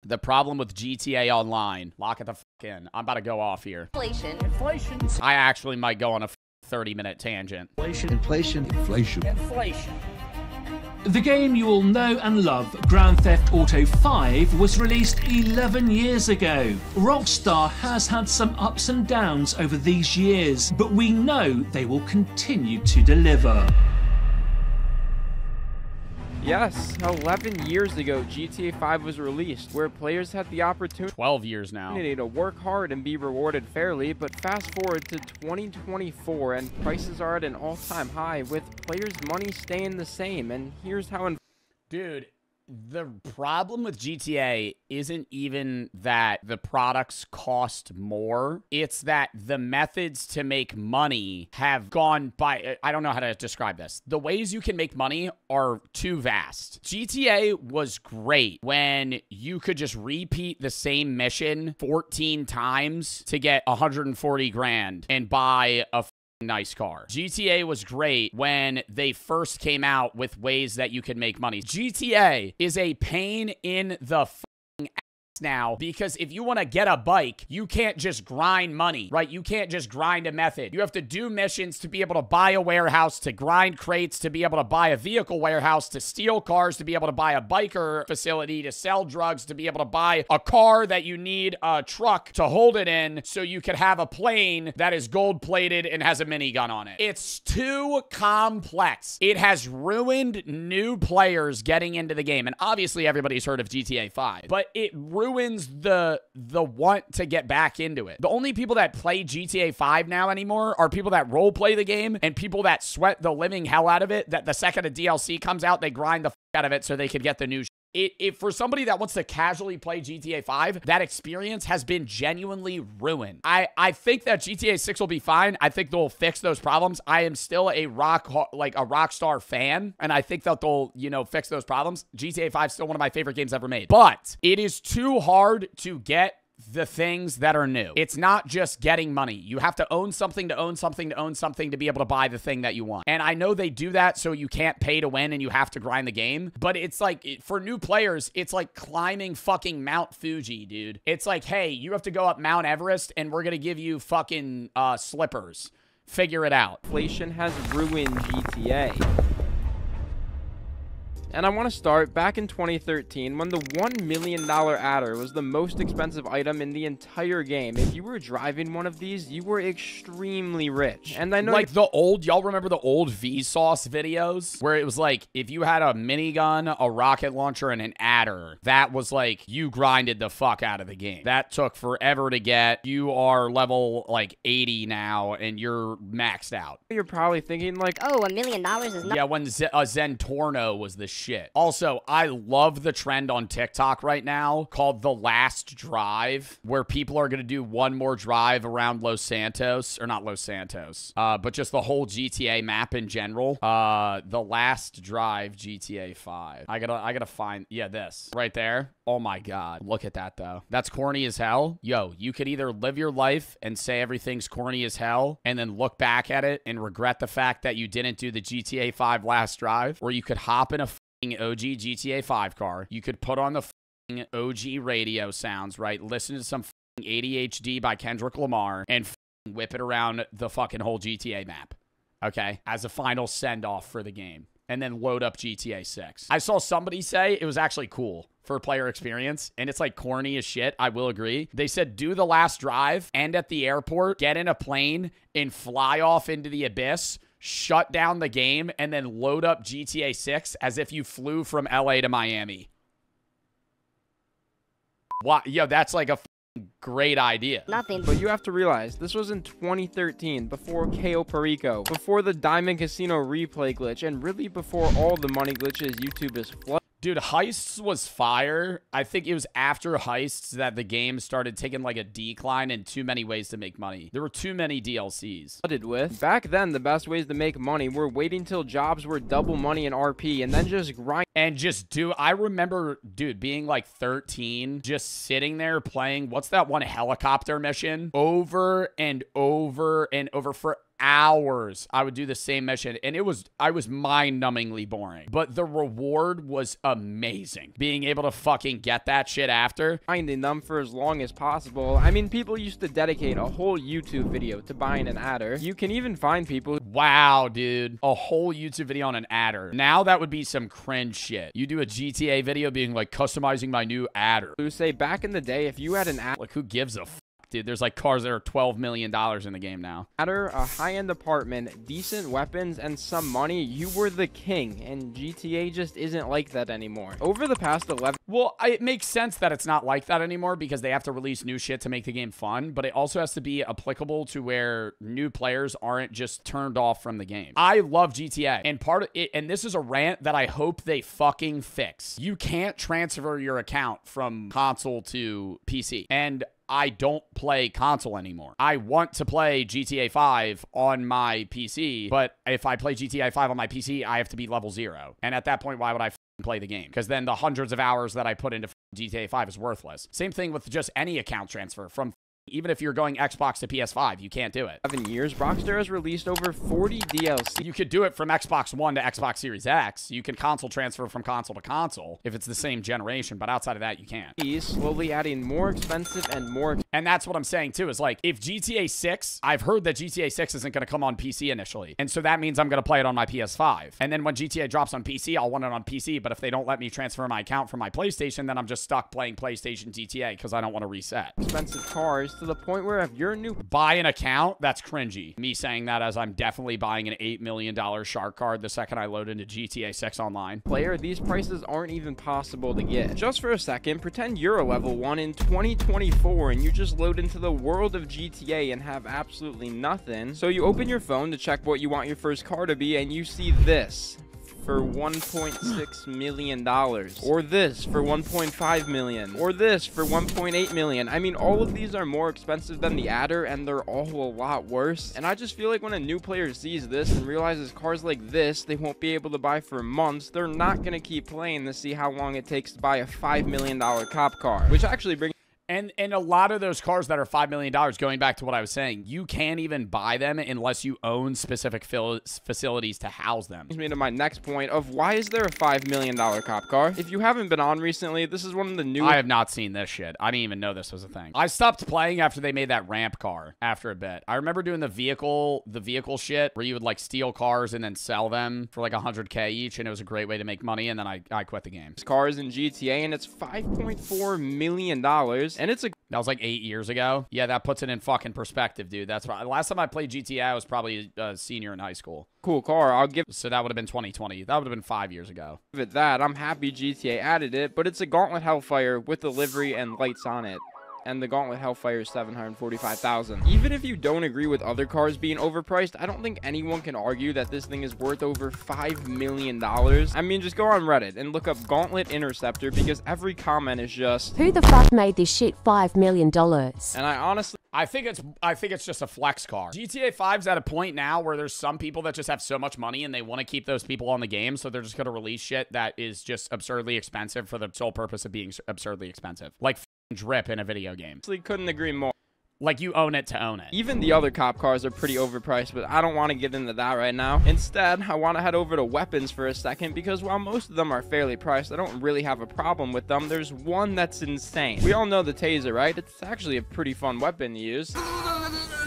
The problem with GTA Online, lock it the fuck in. I'm about to go off here. Inflation. I actually might go on a 30-minute tangent. Inflation. The game you all know and love, Grand Theft Auto 5, was released 11 years ago. Rockstar has had some ups and downs over these years, but we know they will continue to deliver. Yes, 11 years ago, GTA 5 was released, where players had the opportunity 12 years now. to work hard and be rewarded fairly, but fast forward to 2024 and prices are at an all-time high with players' money staying the same, and here's how Dude, the problem with GTA isn't even that the products cost more. It's that the methods to make money have gone by... I don't know how to describe this. The ways you can make money are too vast. GTA was great when you could just repeat the same mission 14 times to get 140 grand and buy a nice car. GTA was great when they first came out with ways that you could make money. GTA is a pain in the ass now, because if you want to get a bike, you can't just grind money, right? You can't just grind a method. You have to do missions to be able to buy a warehouse, to grind crates, to be able to buy a vehicle warehouse, to steal cars, to be able to buy a biker facility, to sell drugs, to be able to buy a car that you need a truck to hold it in so you can have a plane that is gold plated and has a minigun on it. It's too complex. It has ruined new players getting into the game. And obviously everybody's heard of GTA 5, but it ruins the want to get back into it. The only people that play GTA 5 now anymore are people that role play the game and people that sweat the living hell out of it, that the second a DLC comes out, they grind the out of it so they could get the new for somebody that wants to casually play GTA 5, that experience has been genuinely ruined. I think that GTA 6 will be fine. I think they'll fix those problems. I am still a Rockstar fan, and I think that they'll, fix those problems. GTA 5 is still one of my favorite games ever made. But it is too hard to get the things that are new. It's not just getting money. You have to own something to own something to own something to be able to buy the thing that you want. And I know they do that so you can't pay to win and you have to grind the game. But it's like, for new players, it's like climbing fucking Mount Fuji, dude. It's like, hey, you have to go up Mount Everest and we're gonna give you fucking slippers. Figure it out. inflation has ruined GTA. And I want to start back in 2013 when the $1 million adder was the most expensive item in the entire game. If you were driving one of these, you were extremely rich. And I know like y'all remember the old Vsauce videos where it was like, if you had a minigun, a rocket launcher, and an adder, that was like, you grinded the fuck out of the game. That took forever to get. You are level like 80 now and you're maxed out. you're probably thinking like, Oh, $1 million is not. Yeah, when Zentorno was the shit. Also, I love the trend on TikTok right now called The Last Drive, where people are going to do one more drive around Los Santos, or not Los Santos, but just the whole GTA map in general. The Last Drive GTA 5. I gotta find, yeah, this right there. Oh my God. Look at that though. That's corny as hell. Yo, you could either live your life and say everything's corny as hell and then look back at it and regret the fact that you didn't do the GTA 5 Last Drive, or you could hop in a OG GTA 5 car. You could put on the OG radio sounds, right? Listen to some ADHD by Kendrick Lamar and whip it around the fucking whole GTA map. Okay? As a final send-off for the game. And then load up GTA 6. I saw somebody say it was actually cool for player experience, and it's like corny as shit. I will agree. They said do the Last Drive, and at the airport, get in a plane and fly off into the abyss, shut down the game, and then load up GTA 6 as if you flew from LA to Miami. Wow, yo, that's like a great idea. Nothing. but you have to realize this was in 2013, before KO Perico, before the Diamond Casino replay glitch, and really before all the money glitches YouTube is flooded Dude, Heists was fire. I think it was after Heists that the game started taking like a decline in too many ways to make money. There were too many DLCs. with. Back then, the best ways to make money were waiting till jobs were double money in RP and then just grind. And just I remember, dude, being like 13, just sitting there playing, what's that one helicopter mission? Over and over and over for hours. I would do the same mission, and I was mind-numbingly boring. But the reward was amazing. Being able to fucking get that shit after. Finding them for as long as possible. I mean, people used to dedicate a whole YouTube video to buying an adder. You can even find people. Wow, dude. A whole YouTube video on an adder. Now that would be some cringe shit. You do a GTA video being like, customizing my new adder. Who say back in the day, if you had an adder. Like, who gives a f? Dude, there's like cars that are $12 million in the game now. A high-end apartment, decent weapons, and some money, you were the king, and GTA just isn't like that anymore. Over the past 11... Well, it makes sense that it's not like that anymore because they have to release new shit to make the game fun, but it also has to be applicable to where new players aren't just turned off from the game. I love GTA, and part of it, and this is a rant that I hope they fucking fix. You can't transfer your account from console to PC, and I don't play console anymore. I want to play GTA 5 on my PC, but if I play GTA 5 on my PC, I have to be level 0. And at that point, why would I play the game? Because then the hundreds of hours that I put into GTA 5 is worthless. Same thing with just any account transfer from even if you're going Xbox to PS5, you can't do it. 7 years, Rockstar has released over 40 DLC. You could do it from Xbox One to Xbox Series X. You can console transfer from console to console if it's the same generation, but outside of that, you can't. He's slowly adding more expensive and more... And that's what I'm saying, too, is like, if GTA 6, I've heard that GTA 6 isn't going to come on PC initially, and so that means I'm going to play it on my PS5. And then when GTA drops on PC, I'll want it on PC, but if they don't let me transfer my account from my PlayStation, then I'm just stuck playing PlayStation GTA because I don't want to reset. Expensive cars to the point where if you're new... Buy an account? That's cringy. Me saying that as I'm definitely buying an $8 million shark card the second I load into GTA 6 online. Player, these prices aren't even possible to get. Just for a second, pretend you're a level 1 in 2024 and you just load into the world of GTA and have absolutely nothing. So you open your phone to check what you want your first car to be and you see this for $1.6 million, or this for $1.5 million, or this for $1.8 million. I mean, all of these are more expensive than the adder, and they're all a lot worse. And I just feel like when a new player sees this and realizes cars like this they won't be able to buy for months, they're not gonna keep playing to see how long it takes to buy a $5 million cop car, which actually brings... And a lot of those cars that are $5 million, going back to what I was saying, you can't even buy them unless you own specific facilities to house them. Brings me to my next point of why is there a $5 million cop car? If you haven't been on recently, this is one of the new... I have not seen this shit. I didn't even know this was a thing. I stopped playing after they made that ramp car after a bit. I remember doing the vehicle shit where you would like steal cars and then sell them for like 100K each, and it was a great way to make money, and then I quit the game. Cars in GTA, and it's $5.4 million. And it's a... That was like 8 years ago. Yeah, that puts it in fucking perspective, dude. That's right. Last time I played GTA, I was probably a senior in high school. Cool car. I'll give... So that would have been 2020. That would have been 5 years ago. Give it that. I'm happy GTA added it, but it's a Gauntlet Hellfire with the livery and lights on it. And the Gauntlet Hellfire is $745,000. Even if you don't agree with other cars being overpriced, I don't think anyone can argue that this thing is worth over $5 million. I mean, just go on Reddit and look up Gauntlet Interceptor because every comment is just, who the fuck made this shit $5 million? And I honestly... I think it's just a flex car. GTA 5's at a point now where there's some people that just have so much money and they want to keep those people on the game, so they're just going to release shit that is just absurdly expensive for the sole purpose of being absurdly expensive. Like drip in a video game. Couldn't agree more. Like, you own it to own it. Even the other cop cars are pretty overpriced, but I don't want to get into that right now. Instead, I want to head over to weapons for a second, because while most of them are fairly priced, I don't really have a problem with them. There's one that's insane. We all know the taser, right? It's actually a pretty fun weapon to use.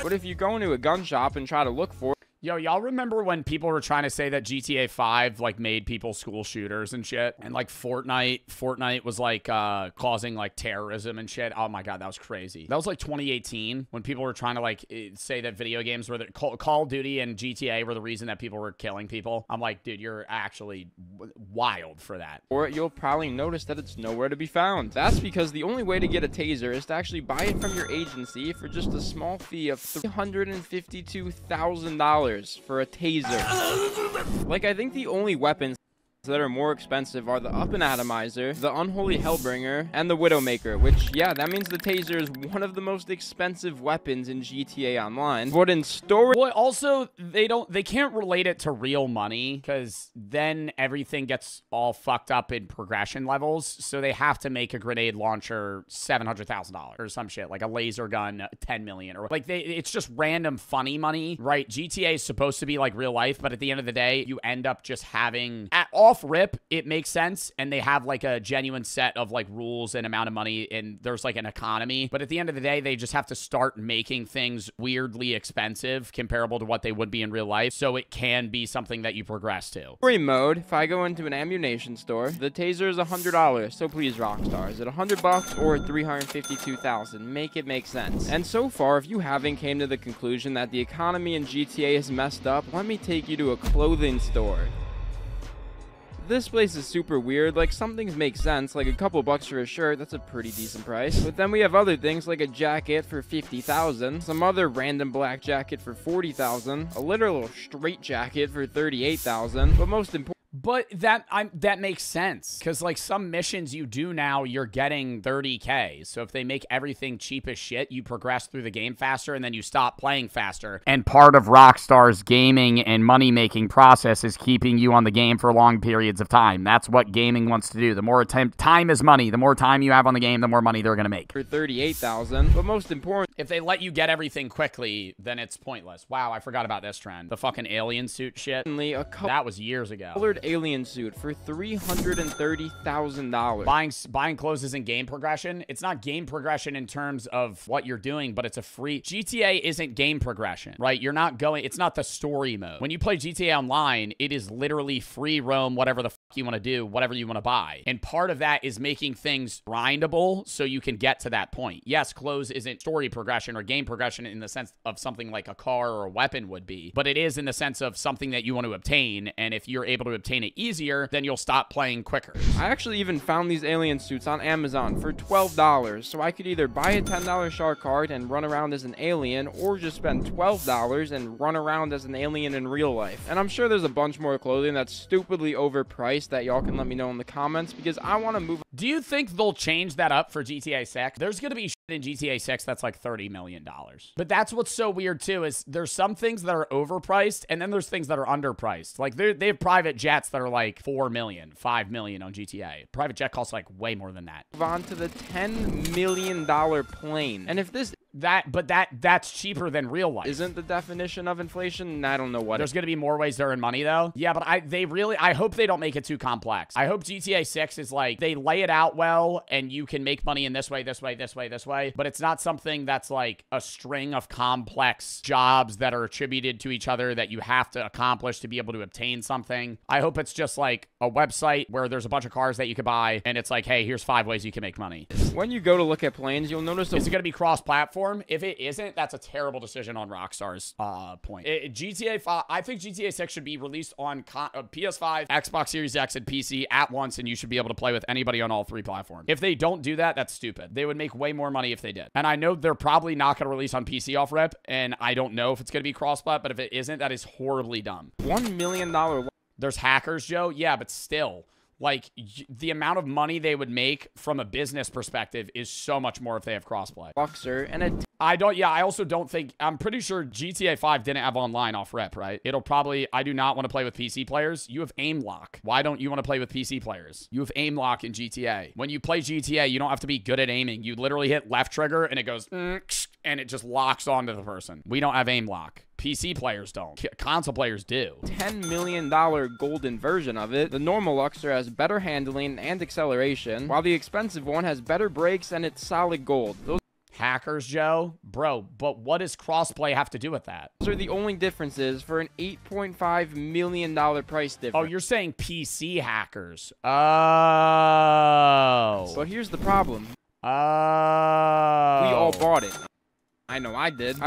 But if you go into a gun shop and try to look for it, yo, y'all remember when people were trying to say that GTA 5, like, made people school shooters and shit? And, like, Fortnite was, like, causing, like, terrorism and shit? Oh, my God, that was crazy. That was, like, 2018 when people were trying to, like, say that video games were... Call of Duty and GTA were the reason that people were killing people. I'm like, dude, you're actually wild for that. Or you'll probably notice that it's nowhere to be found. That's because the only way to get a taser is to actually buy it from your agency for just a small fee of $352,000 for a taser. Like, I think the only weapons that are more expensive are the Up and Atomizer, the Unholy Hellbringer, and the Widowmaker, which, yeah, that means the Taser is one of the most expensive weapons in GTA Online. But in storage... Well, also, they can't relate it to real money, because then everything gets all fucked up in progression levels, so they have to make a grenade launcher $700,000 or some shit, like a laser gun, 10 million, or like it's just random funny money, right? GTA is supposed to be like real life, but at the end of the day, you end up just having, off rip, it makes sense, and they have like a genuine set of like rules and amount of money, and there's like an economy, but at the end of the day, they just have to start making things weirdly expensive comparable to what they would be in real life, so it can be something that you progress to. Story mode, if I go into an ammunition store, the Taser is $100, so please Rockstar, is it $100 or $352,000? Make it make sense. And so far, if you haven't came to the conclusion that the economy in GTA is messed up, let me take you to a clothing store. This place is super weird. Like, some things make sense, like a couple bucks for a shirt, that's a pretty decent price. But then we have other things like a jacket for $50,000, some other random black jacket for $40,000, a literal straight jacket for $38,000, but most important, But that makes sense, because like some missions you do now, you're getting 30K. So if they make everything cheap as shit, you progress through the game faster and then you stop playing faster. And part of Rockstar's gaming and money-making process is keeping you on the game for long periods of time. That's what gaming wants to do. The more time is money. The more time you have on the game, the more money they're going to make. For $38,000, but most important, if they let you get everything quickly, then it's pointless. Wow, I forgot about this trend. The fucking alien suit shit. That was years ago. Colored alien suit for $330,000. Buying clothes isn't game progression. It's not game progression in terms of what you're doing, but it's a free... GTA isn't game progression, right? You're not going... It's not the story mode. When you play GTA Online, it is literally free roam, whatever the fuck you want to do, whatever you want to buy. And part of that is making things grindable so you can get to that point. Yes, clothes isn't story progression or game progression in the sense of something like a car or a weapon would be, but it is in the sense of something that you want to obtain, and if you're able to obtain it easier, then you'll stop playing quicker. I actually even found these alien suits on Amazon for $12, so I could either buy a $10 shark card and run around as an alien, or just spend $12 and run around as an alien in real life. And I'm sure there's a bunch more clothing that's stupidly overpriced that y'all can let me know in the comments, because I want to move. Do you think they'll change that up for GTA 6? There's gonna be shit in GTA 6 that's like $30 million. But that's what's so weird too, is there's some things that are overpriced, and then there's things that are underpriced. Like they have private jets that are like $4 million, $5 million on GTA. Private jet costs like way more than that. Move on to the $10 million plane. And if this... That's cheaper than real life. Isn't the definition of inflation? I don't know what. There's going to be more ways to earn money, though. Yeah, but I hope they don't make it too complex. I hope GTA 6 is like, they lay it out well, and you can make money in this way, this way, this way, this way. But it's not something that's like a string of complex jobs that are attributed to each other that you have to accomplish to be able to obtain something. I hope it's just like a website where there's a bunch of cars that you could buy, and it's like, hey, here's 5 ways you can make money. When you go to look at planes, you'll notice... Is it going to be cross-platform? If it isn't, that's a terrible decision on Rockstar's point. GTA 5, I think GTA 6 should be released on PS5, Xbox Series X, and PC at once, and you should be able to play with anybody on all 3 platforms. If they don't do that, that's stupid. They would make way more money if they did. And I know they're probably not going to release on PC off rip, and I don't know if it's going to be cross-plat, but if it isn't, that is horribly dumb. $1 million... There's hackers, Joe? Yeah, but still... Like, the amount of money they would make from a business perspective is so much more if they have crossplay. Boxer and a... I also don't think... I'm pretty sure GTA 5 didn't have online off rep, right? It'll probably... I do not want to play with PC players. You have aim lock. Why don't you want to play with PC players? You have aim lock in GTA. When you play GTA, you don't have to be good at aiming. You literally hit left trigger, and it goes... and it just locks onto the person. We don't have aim lock. PC players don't. Console players do. $10 million golden version of it. The normal Luxor has better handling and acceleration, while the expensive one has better brakes and it's solid gold. Those hackers, Joe? Bro, but what does crossplay have to do with that? Those are the only differences for an $8.5 million price difference. Oh, you're saying PC hackers. Oh. But here's the problem. Oh. We all bought it. I know I did.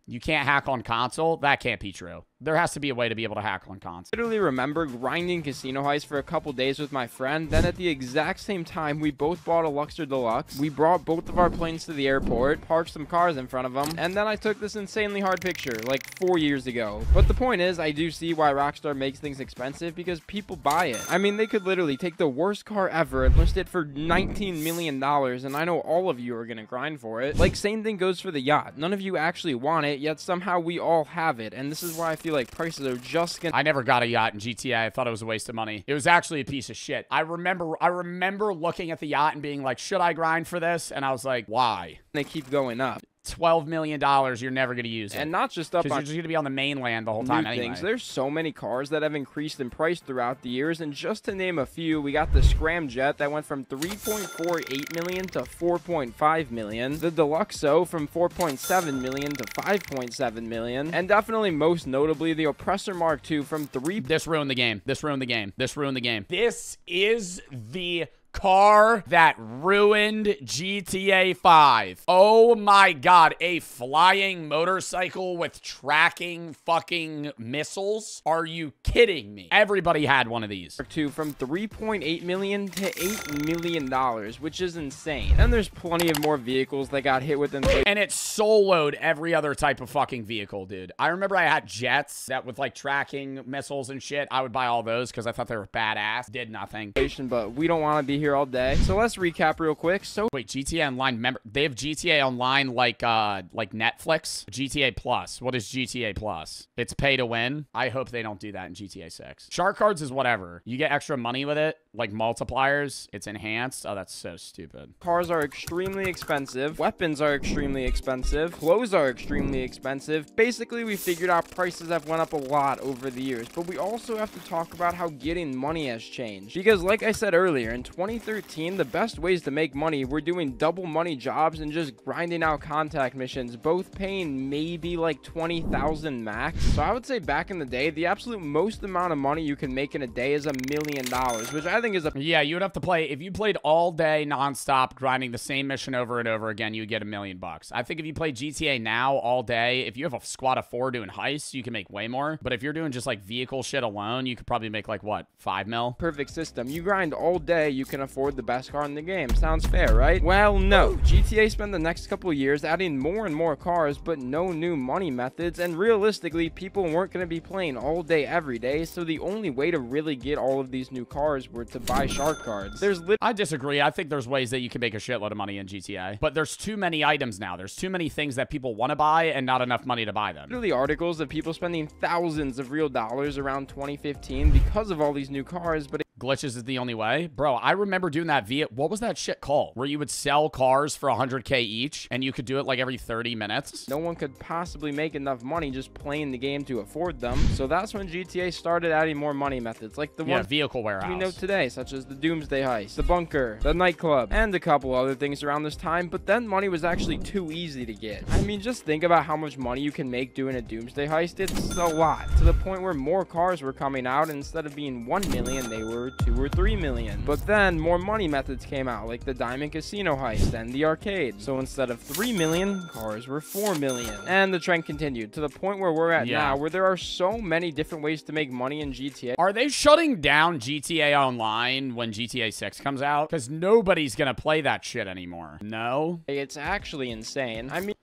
You can't hack on console? That can't be true. There has to be a way to be able to hack on cons. Literally remember grinding Casino Heist for a couple days with my friend. Then at the exact same time, we both bought a Luxor Deluxe. We brought both of our planes to the airport, parked some cars in front of them, and then I took this insanely hard picture like 4 years ago. But the point is, I do see why Rockstar makes things expensive because people buy it. I mean, they could literally take the worst car ever and list it for $19 million, and I know all of you are gonna grind for it. Like, same thing goes for the yacht. None of you actually want it, yet somehow we all have it, and this is why I feel like prices are just gonna— I never got a yacht in GTA. I thought it was a waste of money. It was actually a piece of shit. I remember looking at the yacht and being like, should I grind for this? And I was like, why? they keep going up. $12 million, you're never going to use it. And not just up on— because you're just going to be on the mainland the whole time new anyway. things. There's so many cars that have increased in price throughout the years, and just to name a few, we got the Scramjet that went from $3.48 million to $4.5 million, the Deluxo from $4.7 million to $5.7 million, and definitely most notably the Oppressor Mark II from This ruined the game. This ruined the game. This ruined the game. This is the car that ruined GTA 5. Oh my god, a flying motorcycle with tracking fucking missiles? Are you kidding me? Everybody had one of these. Mark II from $3.8 million to $8 million, which is insane. And there's plenty of more vehicles that got hit with inflation. And it soloed every other type of fucking vehicle, dude. I remember I had jets that with like tracking missiles and shit. I would buy all those because I thought they were badass. Did nothing. But we don't want to be here all day, so let's recap real quick. So wait, GTA Online, remember they have GTA Online like Netflix? GTA Plus. What is GTA Plus? It's pay to win. I hope they don't do that in GTA 6. Shark cards is whatever. You get extra money with it, like multipliers. It's enhanced. Oh, that's so stupid. Cars are extremely expensive. Weapons are extremely expensive. Clothes are extremely expensive. Basically, we figured out prices have went up a lot over the years, but we also have to talk about how getting money has changed. Because like I said earlier, in 2013, the best ways to make money were doing double money jobs and just grinding out contact missions, both paying maybe like 20,000 max. So I would say back in the day, the absolute most amount of money you can make in a day is $1 million, which I think is a— yeah, you would have to play, if you played all day nonstop grinding the same mission over and over again, you would get $1 million. I think if you play GTA now all day, if you have a squad of 4 doing heists, you can make way more. But if you're doing just like vehicle shit alone, you could probably make like what, 5 mil? Perfect system. You grind all day, you can afford the best car in the game. Sounds fair, right? Well, no. GTA spent the next couple of years adding more and more cars, but no new money methods, and realistically, people weren't going to be playing all day every day, so the only way to really get all of these new cars were to buy shark cards. I disagree. I think there's ways that you can make a shitload of money in GTA, but there's too many items now. There's too many things that people want to buy and not enough money to buy them. Literally articles of people spending thousands of real dollars around 2015 because of all these new cars, but glitches is the only way. Bro, I remember doing that via, what was that shit called? Where you would sell cars for 100K each, and you could do it like every 30 minutes. No one could possibly make enough money just playing the game to afford them. So that's when GTA started adding more money methods, like the vehicle warehouse we know today, such as the Doomsday Heist, the bunker, the nightclub, and a couple other things around this time. But then money was actually too easy to get. I mean, just think about how much money you can make doing a Doomsday Heist. It's a lot, to the point where more cars were coming out, and instead of being 1 million, they were 2 or 3 million. But then more money methods came out, like the Diamond Casino Heist and the arcade. So instead of 3 million, cars were 4 million. And the trend continued to the point where we're at now, where there are so many different ways to make money in GTA. Are they shutting down GTA Online when GTA 6 comes out? Because nobody's gonna play that shit anymore. No? It's actually insane. I mean,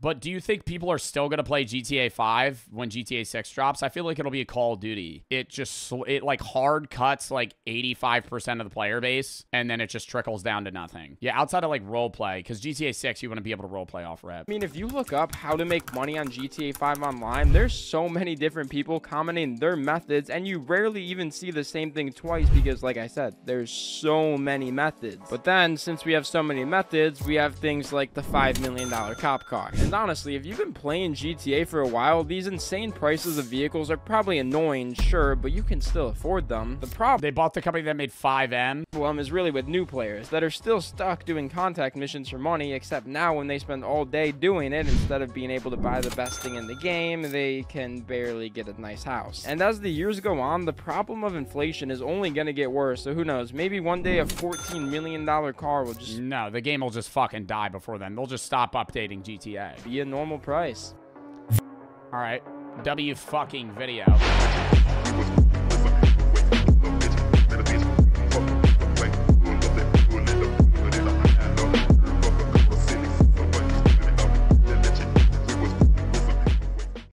but do you think people are still going to play GTA 5 when GTA 6 drops? I feel like it'll be a Call of Duty. It like hard cuts like 85% of the player base, and then it just trickles down to nothing. Yeah, outside of like role play, because GTA 6, you want to be able to role play off rep. I mean, if you look up how to make money on GTA 5 online, there's so many different people commenting their methods, and you rarely even see the same thing twice because, like I said, there's so many methods. But then, since we have so many methods, we have things like the $5 million cop car. And honestly, if you've been playing GTA for a while, these insane prices of vehicles are probably annoying, sure, but you can still afford them. The problem— they bought the company that made 5M. Is really with new players that are still stuck doing contact missions for money, except now when they spend all day doing it, instead of being able to buy the best thing in the game, they can barely get a nice house. And as the years go on, the problem of inflation is only going to get worse, so who knows, maybe one day a $14 million car will just— no, the game will just fucking die before then. They'll just stop updating GTA. be a normal price. All right. W fucking video.